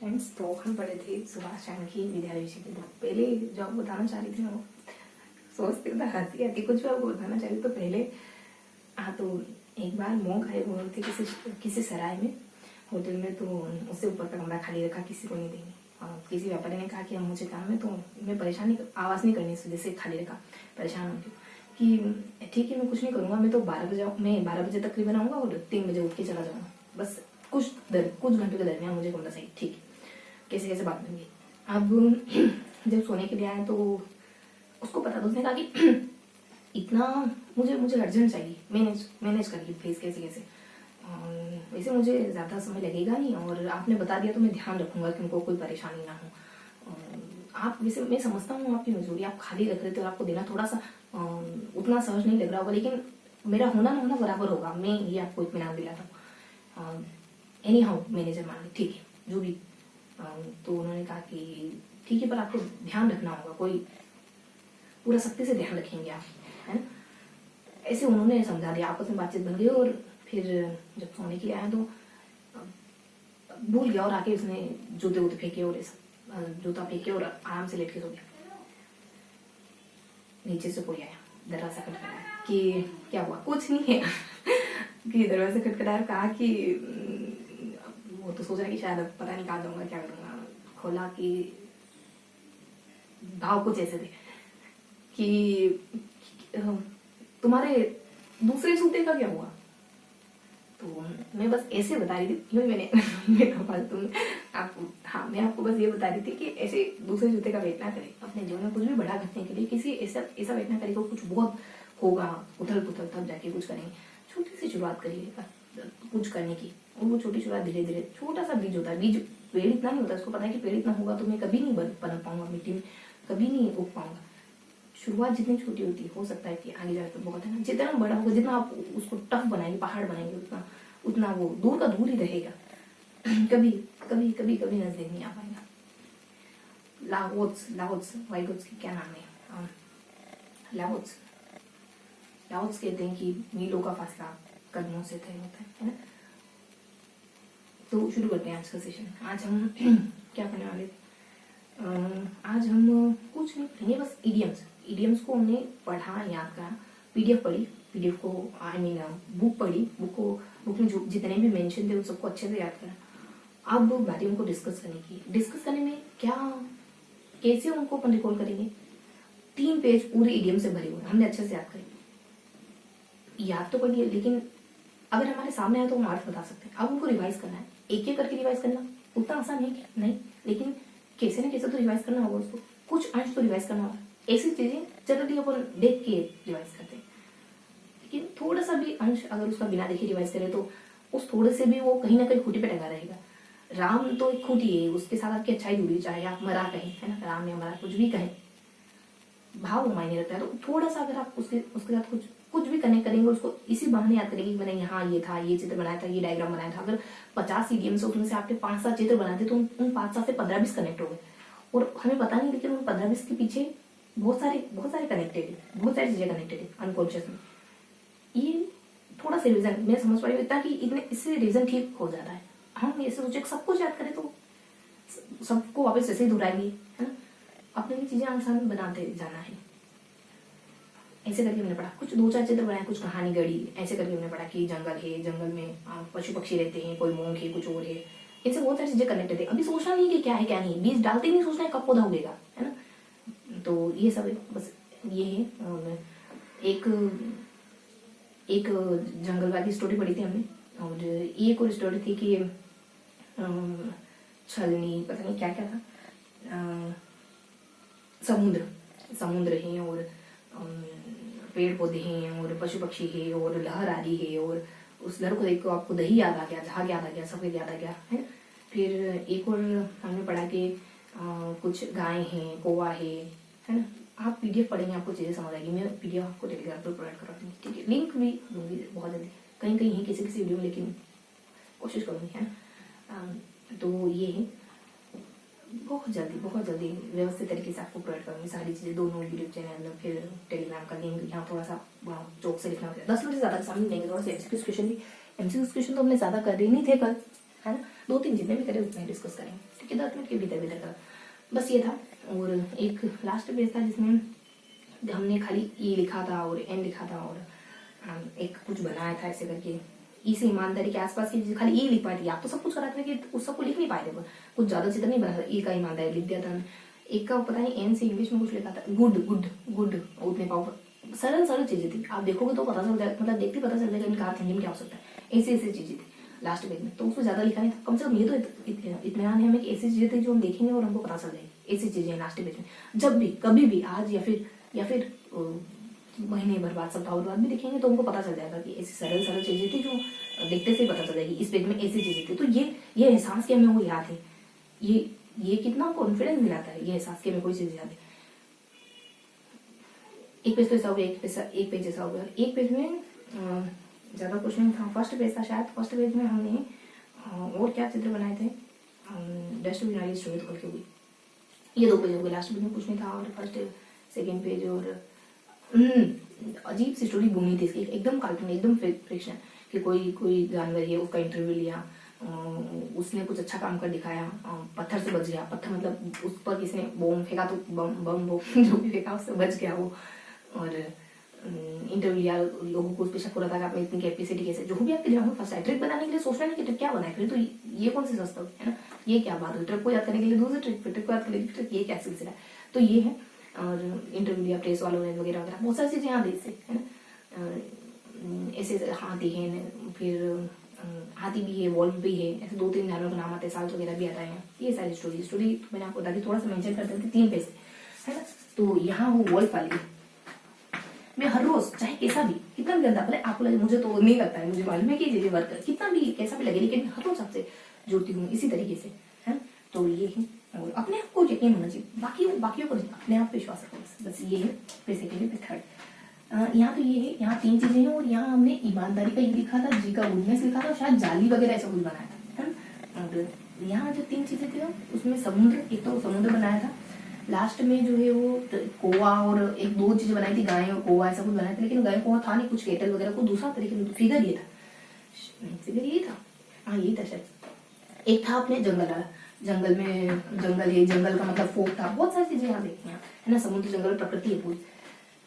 Friends, तो हम पढ़े थे सुभाष चंद्र की विद्यालय विषय की बुक। पहले जो आपको बताना चाह रही थी ना, वो सोचती हूँ हंसी आती, कुछ भी आपको बताना चाह रही तो पहले तो एक बार मोंक आए हुए थे किसी सराय में, होटल में। तो उससे ऊपर का कमरा खाली रखा, किसी को नहीं देंगे। किसी व्यापारी ने कहा कि अब मुझे काम है, तो मैं परेशानी आवाज़ नहीं करनी, इस वजह से खाली रखा। परेशान हो गई कि ठीक है, मैं कुछ नहीं करूँगा, मैं तो 12 बजे तकरीबन आऊँगा और 3 बजे उठ के चला जाऊँगा। बस कुछ घंटों के दरमियान मुझे कमरा चाहिए, ठीक है। कैसे कैसे बात बन गई। अब जब सोने के लिए आया तो उसको पता था, उसने कहा कि इतना मुझे अर्जेंट चाहिए, मैनेज करिए प्लीज़, कैसे कैसे। वैसे मुझे ज़्यादा समय लगेगा नहीं, और आपने बता दिया तो मैं ध्यान रखूंगा कि उनको कोई परेशानी ना हो। आप वैसे मैं समझता हूँ आपकी मजबूरी, आप खाली रख रहे थे और आपको देना थोड़ा सा उतना सहज नहीं लग रहा होगा, लेकिन मेरा होना ना होना बराबर होगा, मैं ये आपको इत्मीनान दिलाता हूँ। एनी हाउ मैनेजर मान ली, ठीक है, जो भी। तो उन्होंने कहा कि ठीक है, पर आपको ध्यान रखना होगा, कोई पूरा सख्ती से ध्यान रखेंगे आप, है ना। ऐसे उन्होंने समझा दिया, आपस में बातचीत बन गई। और फिर जब सोने के लिए आया तो भूल गया, और आके उसने जूते वूते फेंके और जूता फेंके और आराम से लेट के सो गया। नीचे से कोई आया, दरवाजा खटखटाया कि क्या हुआ, कुछ नहीं है कि दरवाजा खटखटाया, कहा कि वो तो सोच रहा है कि शायद पता नहीं कहाँ जाऊंगा, क्या करूंगा। खोला कि भाव कुछ ऐसे थे कि तुम्हारे दूसरे जूते का क्या हुआ। तो मैं बस ऐसे बता रही थी, यूँ मैंने आपको, हाँ, मैं आपको बस ये बता रही थी कि ऐसे दूसरे जूते का वेट ना करें। अपने जीवन में कुछ भी बड़ा घटने के लिए किसी ऐसा वेट ना करें कि कुछ बहुत होगा, उथल पुथल, तब जाके कुछ करेंगे। छोटी सी शुरुआत करिए कुछ करने की, और वो छोटी शुरुआत धीरे धीरे, छोटा सा बीज होता है। बीज पेड़ इतना नहीं होता, उसको पता है कि पेड़ इतना होगा तो मैं कभी नहीं पनप पाऊंगा मिट्टी में, कभी नहीं उग पाऊंगा। शुरुआत जितनी छोटी होती है, हो सकता है कि आगे जाकर बहुत, है ना। जितना बड़ा होगा, जितना आप उसको टफ बनाएंगे, पहाड़ बनाएंगे, उतना वो दूर का दूर ही रहेगा, कभी कभी कभी कभी नजदीक नहीं आ पाएगा। लाओत्स वाइगोत्स की क्या नाम है, लाओत्स कहते हैं कि मीलों का फासला कदमों से तय होता है ना। तो शुरू करते हैं आज का सेशन। आज हम क्या पढ़ने वाले, आज हम कुछ नहीं पढ़ेंगे, बस इडियम्स को हमने पढ़ा, याद करा, पीडीएफ पढ़ी, पीडीएफ को बुक पढ़ी, बुक में जो जितने भी मेंशन थे उन सबको अच्छे से याद करा। अब बारी उनको डिस्कस करने में क्या, कैसे उनको अपन रिकॉल करेंगे। 3 पेज पूरे इडियम से भरे हुए, हमने अच्छे से याद करें। याद तो पढ़िए, लेकिन अगर हमारे सामने आए तो हम अर्थ बता सकते हैं। अब उनको रिवाइज करना है, एक एक करके रिवाइज करना उतना आसान है कि नहीं, लेकिन कैसे न कैसे तो रिवाइज करना होगा उसको, कुछ अंश तो रिवाइज करना होगा। ऐसी चीजें जनरली अपन देख के रिवाइज करते हैं, लेकिन थोड़ा सा भी अंश अगर उसका बिना देखे रिवाइज करे तो उस थोड़े से भी वो कहीं ना कहीं खूंटी पे टंगा रहेगा। राम तो एक खूंटी है, उसके साथ आपकी अच्छाई जुड़ी, चाहे आप मरा कहें, है ना, राम या मरा कुछ भी कहें, भाव मायने रखता है। तो थोड़ा सा अगर आप उसके साथ कुछ भी कनेक्ट करेंगे, उसको इसी बहाने याद करेंगे कि मैंने यहाँ ये था, ये चित्र बनाया था, ये डायग्राम बनाया था। अगर 50 इडियम से उसमें से आपने 5-7 चित्र बनाए थे, तो उन 5-7 से 15-20 कनेक्ट हो गए, और हमें पता नहीं, लेकिन उन 15-20 के पीछे बहुत सारे कनेक्टेड है, बहुत सारी चीजें कनेक्टेड है अनकॉन्शियस में। ये थोड़ा सा रिविजन मैं समझ पा रही हूँ इतना कि इससे रिविजन ठीक हो जाता है। हम ऐसे सोचे सब कुछ याद करें तो सबको वापस ऐसे ही दोहराएंगे, है ना। अपने लिए चीजें आसान बनाते जाना है। ऐसे करके हमने पढ़ा, कुछ 2-4 चित्र बनाए, कुछ कहानी गढ़ी। ऐसे करके हमने पढ़ा कि जंगल है, जंगल में पशु पक्षी रहते हैं, कोई मोंग है, कुछ और है। इनसे बहुत सारी चीजें कनेक्टेड है। अभी सोचना नहीं कि क्या है क्या नहीं, बीज डालते ही नहीं सोचना है कब पौधा उगेगा, है ना। तो ये सब है, बस ये है। और एक जंगल वाली स्टोरी पढ़ी थी हमने, और एक और स्टोरी थी कि छलनी, पता नहीं क्या क्या था, समुद्र है, और पेड़ पौधे हैं, और पशु पक्षी है, और लहर आ रही है, और उस लहर को देख कर आपको दही याद आ गया, झाग याद आ गया, सफेद याद आ गया, है। फिर एक और हमने पढ़ा कि कुछ गाय हैं, कौवा है ना। आप पीडीएफ पढ़ेंगे, आपको चीजें समझ आएगी। मैं पीडीएफ आपको टेलीग्राम पर प्रोवाइड करा दूंगी, ठीक है। लिंक भी दूंगी बहुत जल्दी, कहीं कहीं है किसी वीडियो में, लेकिन कोशिश करूंगी, है ना। तो ये है, बहुत जल्दी व्यवस्थित तरीके से आपको प्रोवाइड करूंगी सारी चीजें, दोनों यूट्यूब चैनल, फिर टेलीग्राम का लिंक। यहाँ थोड़ा सा चौक से लिखना होता है, 10 मिनट से ज्यादा सामने लेंगे। थोड़ा सा एमसीक्यू क्वेश्चन तो हमने ज्यादा कर ही नहीं थे कल, है ना। 2-3 जितने भी करे उतने डिस्कस करेंगे, ठीक है। कि 10 मिनट के भीतर भीतर करा, बस ये था। और एक लास्ट पेज था जिसमें हमने खाली ई लिखा था और एन लिखा था और एक कुछ बनाया था ऐसे करके, ई से ईमानदारी के आसपास की खाली ई लिख पाई थी। आप तो सब कुछ करा था कि उस सबको लिख नहीं पाए थे, कुछ ज्यादा चित्र नहीं बना था। ई का ईमानदारी लिख दिया था। एक का पता नहीं एन से इंग्लिश में कुछ लिखा था, गुड गुड गुड, उतने पावर सरल सरल चीजें थी। आप देखोगे तो पता चल जाएगा, मतलब देखते पता चल जाएगा इनका अर्थ हिंदी में क्या हो सकता है। ऐसी ऐसी चीजें थी लास्ट पेज में, तो उसमें ज्यादा लिखा नहीं था। कम से कम ये तो इत्मीनान है हमें कि ऐसी चीजें थी जो हम देखेंगे और हमको पता चल जाएगी ऐसी चीजें लास्ट पेज में। जब भी कभी भी आज या फिर महीने भर बाद, सप्ताह भर बाद भी देखेंगे तो हमको पता चल जाएगा कि ऐसी सरल सरल चीजें थी जो देखते से ही पता चल जाएगी इस पेज में ऐसी चीजें थी। तो ये एहसास कि हमें वो याद है, ये कितना कॉन्फिडेंस दिलाता है, ये एहसास कि हमें कोई चीज याद है। एक पेज तो ऐसा हो गया, एक पेज ऐसा हो गया। एक पेज में ज्यादा कुछ नहीं था, फर्स्ट पेज था शायद। फर्स्ट पेज में हमने और क्या चित्र बनाए थे, डस्टबिन वाली स्टोरी खोल के हुई। ये 2 पेज हो गए, लास्ट पेज में कुछ नहीं था। और फर्स्ट सेकेंड पेज और अजीब सी स्टोरी बुनी थी इसकी, एकदम कार्टून, एकदम फिक्शन कि कोई जानवर है, उसका इंटरव्यू लिया, उसने कुछ अच्छा काम कर दिखाया, पत्थर से बच गया। पत्थर मतलब उस पर किसी ने बम फेंका तो बम जो भी फेंका उससे बच गया वो। और इंटरव्यू लिया, लोगों को उस पर शक हो रहा था कि आप में इतनी कैपेसिटी कैसे, जो भी आपके दिमाग में फंसा है। ट्रिक बनाने के लिए सोचना नहीं कि ट्रिक क्या बनाए, फिर तो ये कौन सी सस्ता है ना, ये क्या बात हुई। ट्रिक को याद करने के लिए दूसरी ट्रिक, फिर ट्रिक को याद करने के लिए ट्रिक, ये क्या सिलसिला है। तो ये है। और इंटरव्यू लिया प्रेस वालों ने वगैरह वगैरह, बहुत सारी चीजें यहाँ देख सकते है ना। ऐसे हाथी है, फिर हाथी भी है, वॉल्फ भी है, ऐसे 2-3 जानवरों का नाम आते हैं, साल्स वगैरह भी आता है। ये सारी स्टोरी मैंने आपको बता दी, थोड़ा सा मेंशन कर देती 3 पेज है ना। तो यहाँ वो वॉल्फ वाली मैं हर रोज चाहे कैसा भी, कितना भी गंदा भले आपको लगे, मुझे तो नहीं लगता है, मुझे मालूम है कि वर्क कितना भी कैसा भी लगे, लेकिन हर रोज आपसे जुड़ती हूँ इसी तरीके से है। तो ये है, और अपने आप को यकीन होना चाहिए, बाकियों को अपने आप पे विश्वास रखो, बस ये है। फिर सेकेंड पे थर्ड, यहाँ तो ये है, यहाँ 3 चीजें हैं। और यहाँ हमने ईमानदारी का ये लिखा था, जी का गुडनेस लिखा था, और शायद जाली वगैरह ऐसा कुछ बनाया था है। और यहाँ जो 3 चीजें थी उसमें समुद्र, एक तो समुद्र बनाया था, लास्ट में जो है वो कोवा, और 1-2 चीजें बनाई थी, गाय और कोवा ऐसा कुछ बनाया था। लेकिन गाय कोवा था नहीं, कुछ केटल वगैरह को दूसरा तरीके से फिगर ये था, हाँ यही था शायद। एक था अपने जंगल में, जंगल है, जंगल का मतलब फोक था, बहुत सारी चीजें यहाँ देखी है ना। समुद्र, जंगल, प्रकृति है पूरी,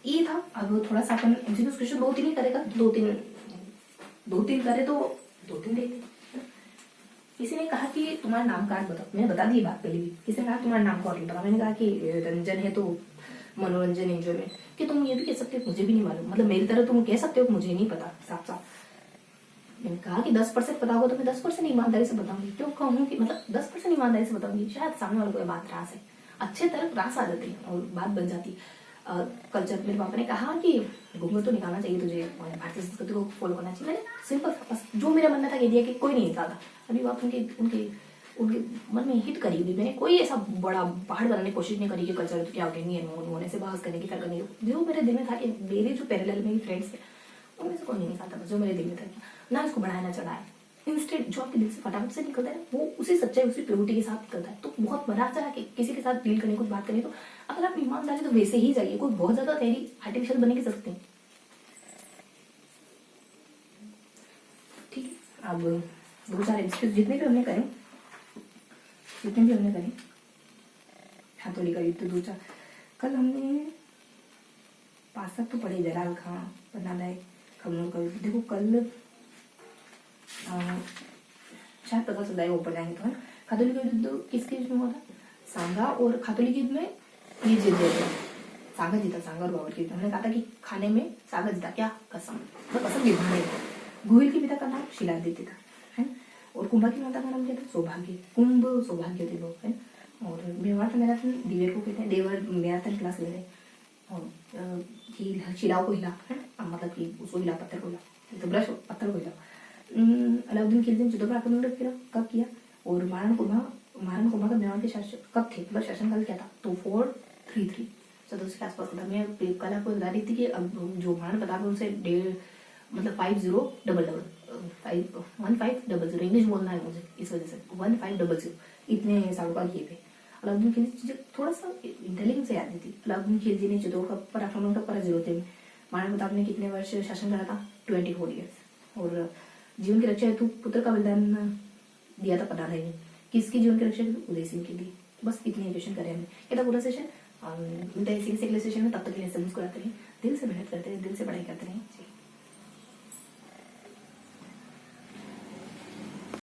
ये था। अब थोड़ा सा अपन एमसीक्यू क्वेश्चन 2-3 ही करेगा, 2-3 करे तो 2-3 देंगे। किसी ने कहा कि तुम्हारा नाम कार्ड बताओ, मैंने बता दी बात पहले भी। किसी ने कहा तुम्हारा नाम कार्ड बताओ, मैंने कहा कि रंजन है तो मनोरंजन एंजॉयमेंट, कि तुम ये भी कह सकते हो मुझे भी नहीं मालूम, मतलब मेरी तरह तुम कह सकते हो मुझे नहीं पता, साफ साफ। मैंने कहा कि 10% पता होगा तो मैं 10% ईमानदारी से बताऊंगी। क्यों कहूँ कि मतलब 10% ईमानदारी से बताऊंगी, शायद सामने वालों को बात रास है, अच्छे तरह रास आ जाती है और बात बन जाती। कल्चर मेरे पापा ने कहा कि घूंघट तो निकालना चाहिए तुझे, भारतीय संस्कृति को फॉलो करना चाहिए। मैंने सिंपल बस जो मेरे मन में था कह दिया कि कोई नहीं निकालता। अभी बात उनके मन में हिट करी हुई, मैंने कोई ऐसा बड़ा पहाड़ बनाने की कोशिश नहीं करी कि कल्चर तो क्या कहेंगे, उन्होंने से बहस करने की कर करने की। जो मेरे दिल में था कि मेरे जो पैरेलल मेरी फ्रेंड्स थे उनमें से कोई नहीं निकालता, बस जो मेरे दिल में था ना इसको बढ़ाया ना चढ़ाया। इंस्टेंट जो आपके दिल से फटाफट से निकलता है वो उसी सच्चाई, उसी प्योरिटी के साथ निकलता है। तो बहुत बड़ा चढ़ा के किसी के साथ डील करने, कुछ बात करनी, तो अगर आप ईमानदारी तो वैसे ही जाइए, कोई बहुत ज्यादा तैयारी आर्टिफिशियल बनने की जरूरत नहीं। ठीक है, अब 2-4 एपिसोड जितने भी हमने करे, हाथोड़ी का युद्ध 2-4, कल हमने 5 तो पढ़े, जलाल खां, पन्ना लायक, खमनोर का युद्ध। देखो कल शायद पता चल जाएगा, ऊपर जाएंगे तो है। खातोली का युद्ध किसके बीच में हुआ था, सांगा और खातोली के युद्ध में ये जीत गए थे, सांगा जीता, सांगा और बाबर के युद्ध। हमने कहा था कि खाने में सांगा जीता, क्या कसम, तो कसम निभाने थे। गोहिल के पिता का नाम शिलादित्य था है, और कुंभा की माता का नाम क्या था, सौभाग्य, कुंभ सौभाग्य थे लोग है। और मेवाड़ मैराथन दिवेर को कहते हैं, देवर मैराथन क्लास ले रहे, और शिलाओं को हिला है, मतलब कि उसको हिला, पत्थर को हिला, तो ब्रश पत्थर को हिला। अलाउद्दीन खिलजी ने युद्ध पर आक्रमण कब किया, और मारन कुंभा का मेवाड़ के शासक कब थे, मतलब शासनकाल क्या था, तो 433 सदस्य के आसपास था। मैं कल आपको बता रही थी कि अब जो महान प्रताप उनसे मतलब 1500 इंग्लिश बोलना है मुझे, इस वजह से 1500 इतने सालों का किए थे। अलाउद्दीन खिलजी थोड़ा सा इंटेलिजेंस से याद थी। अलाउद्दीन खिलजी ने चित्तौड़ पर आक्रमण कब करा, 0 थे। महान प्रताप ने कितने वर्ष शासन करा था, 24 ईयर्स। और जीवन की रक्षा हेतु पुत्र का बलिदान दिया था प्रधान ने, किसकी जीवन की रक्षा की? उदय सिंह के लिए। बस इतनी एजुकेशन करें हमने। ये था पूरा सेशन। मिलते हैं इसी अगले सेशन में। तब तक के लिए सब मुस्कुराते रहे, दिल से मेहनत करते रहे, दिल से पढ़ाई करते रहे।